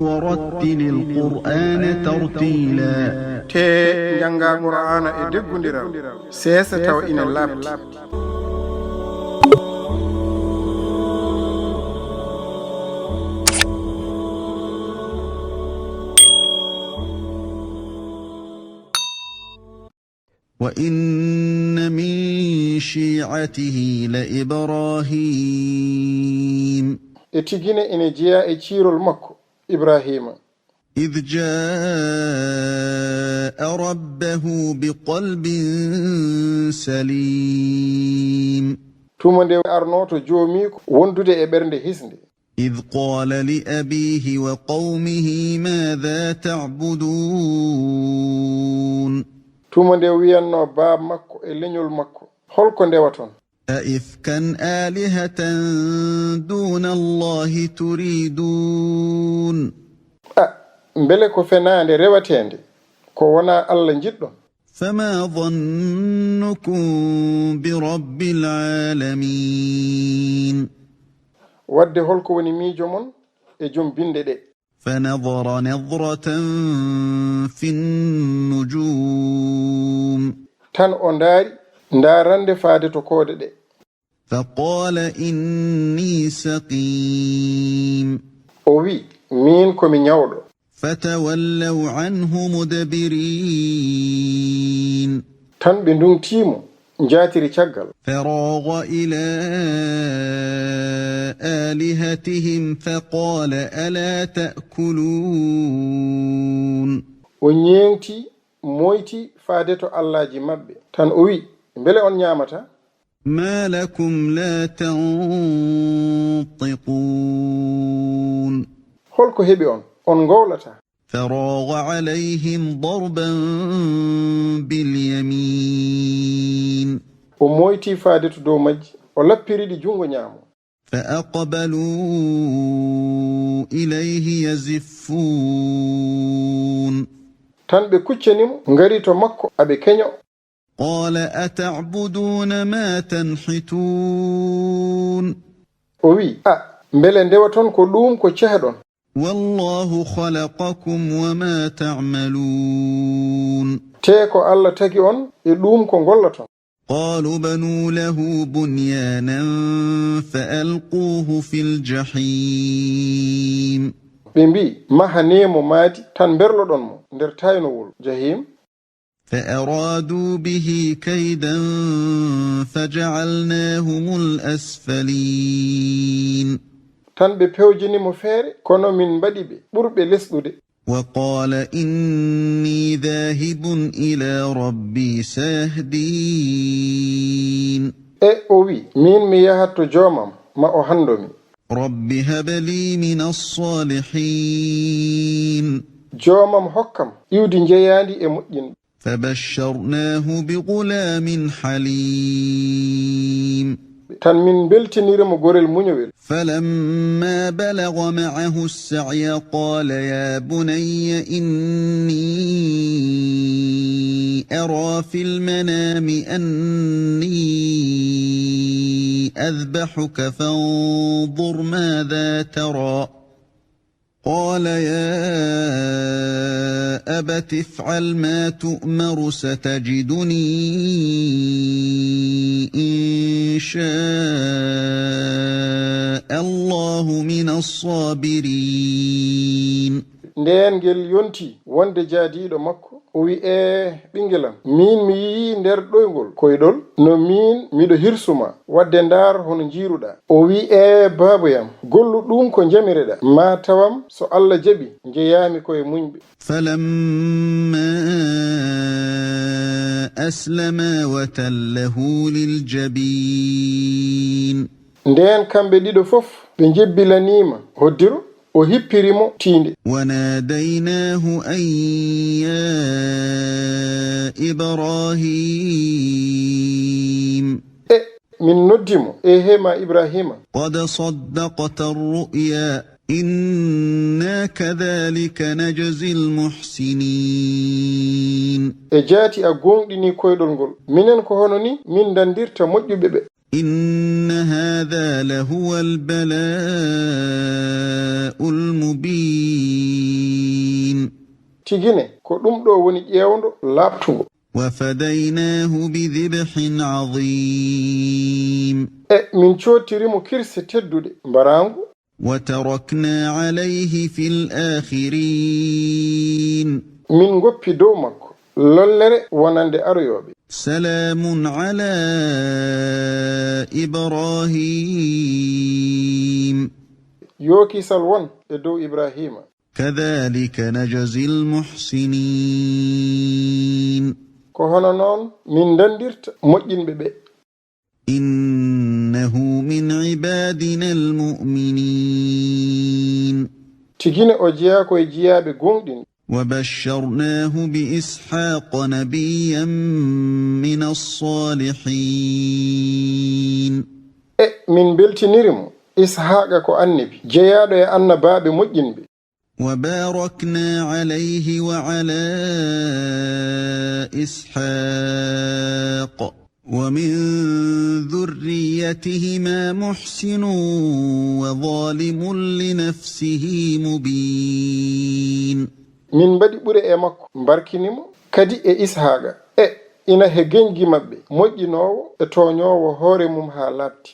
ورتل القرآن ترتيلا te janga qur'ana e deggundiral sesa taw ina labti وإن من شيعته لإبراهيم e tigine ene jeeya e ciirol makko ibrahima إذ جاء ربه بقلب سليم tuma nde arnoto joomiko wondude e ɓernde hisnde إذ قال لأبيه وقومه ماذا تعبدون tuma nde wiyanno baab makko e leñol makko holko ndewaton أئفكا آلهة دون الله تريدون mbele ko fenaande rewatende ko wona Allah jiɗɗo فما ظنكم برب العالمين wadde holko woni miijo mon e jom binde ɗe فنظر نظرة في النجوم tan o ndaari ndaarande faade to koode ɗe فقال إني سقيم o wi min komi ñawɗo فتولوا عنه مدبرين tan ɓe ndumtiimo njaatiri caggal فراغ إلى آلهتهم فقال ألا تأكلون o ñeewti moyti faade to allahji maɓɓe tan o wi mbele on ñaamata ما لكم لا تنطقون holko heɓi on ngowlata فراغ عليهم ضربا باليمين o moyti faade to dow majji o lappiriɗi jungo ñaamo فأقبلوا إليه يزفون tan ɓe kuccanimo ngari to makko aɓe keño قال أتعبدون ما تنحتون o wi mbele ndewaton ko ɗum ko ceheɗon والله خلقكم وما تعملون te ko Allah tagi on e ɗum ko gollaton قالوا بنوا له بنيانا فألقوه في الجحيم ɓe mbi mahanemo maadi tan berloɗon mo nder taynowol jahim فأرادوا به كيدا فجعلناهم الأسفلين tan ɓe pewjinimo feere kono min mbaɗi ɓe ɓurɓe lesɗude وقال إني ذاهب إلى ربي سيهدين e o wi min mi yahat to joomam ma o handomi رب هب لي من الصالحين joomam hokkam iwdi jeeyandi e moƴƴinɓe فبشرناه بغلام حليم tan min beltinirimo gorel muñowel فلما بلغ معه السعي قال يا بني إني أرى في المنام أني أذبحك فانظر ماذا ترى قال يا أبت افعل ما تؤمر ستجدني إن شاء الله من الصابرين nden ngel yonti wonde jaadiɗo makko o wi ɓingelam min mi yii nder ɗoygol koyɗol no min miɗo hirsuma wadde ndar hono jiiruɗa o wi baaboyam gollu ɗum ko jamireɗa ma tawam so Allah jaɓi jeyami koye muñɓe فلما أسلما وتله للجبين nden kamɓe ɗiɗo fof ɓe jebbilanima hoddiro o hippirimo tiinde وناديناه أن يا إبراهيم min noddimo hema ibrahima قد صدقت الرؤيا إنا كذلك نجزي المحسنين jaati a gonɗini koyɗol ngol minen ko hono ni min dandirta moƴƴuɓe ɓe إن هذا لهو البلاء المبين tigine ko ɗum ɗo woni ƴewdo labtugo. وفديناه بذبح عظيم min cottirimo kirse tedduɗe mbarangu. وتركنا عليه في الآخرين min goppi dow makko lollere wonande aroyoɓe. سلام على إبراهيم yokisal won e dow ibrahima. كذلك نجزي المحسنين ko hono noon min dandirta moƴƴinɓe ɓe. إنه من عبادنا المؤمنين tigine o jeeya koye jeeyaɓe gonɗin. وبشرناه بإسحاق نبيا من الصالحين min beltinirimo ishaqa ko annabi jeeyaɗo e annabaɓe moƴƴinɓe. وباركنا عليه وعلى إسحاق ومن ذريتهما محسن وظالم لنفسه مبين min mbaɗi ɓure e makko mbarkinimo kadi e ishaqa ina he geñgi maɓɓe moƴƴinowo e toñowo hoore mum ha latti.